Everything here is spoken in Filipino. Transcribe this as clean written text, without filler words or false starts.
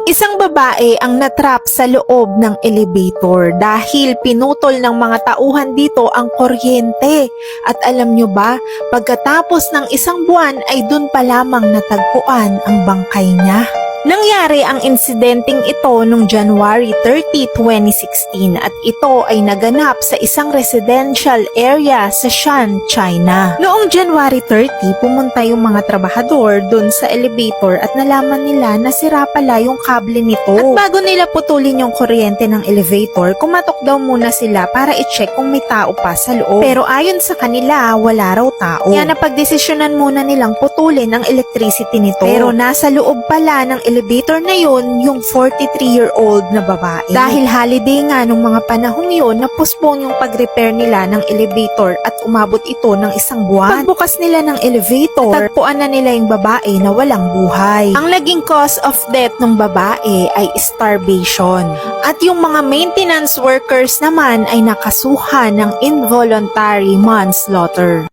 Isang babae ang natrap sa loob ng elevator dahil pinutol ng mga tauhan dito ang kuryente. At alam nyo ba, pagkatapos ng isang buwan ay dun pa lamang natagpuan ang bangkay niya. Nangyari ang insidenteng ito noong January 30, 2016 at ito ay naganap sa isang residential area sa Shan, China. Noong January 30, pumunta yung mga trabahador dun sa elevator at nalaman nila na sira pala yung kable nito. At bago nila putulin yung kuryente ng elevator, kumatok daw muna sila para i-check kung may tao pa sa loob. Pero ayon sa kanila, wala raw tao. Kaya napagdesisyonan muna nilang putulin ang electricity nito. Pero nasa loob pala ng elevator na yun yung 43-year-old na babae. Dahil holiday nga nung mga panahong yun, na-postpone yung pag-repair nila ng elevator at umabot ito ng isang buwan. Pagbukas nila ng elevator, tagpuan na nila yung babae na walang buhay. Ang naging cause of death ng babae ay starvation. At yung mga maintenance workers naman ay nakasuhan ng involuntary manslaughter.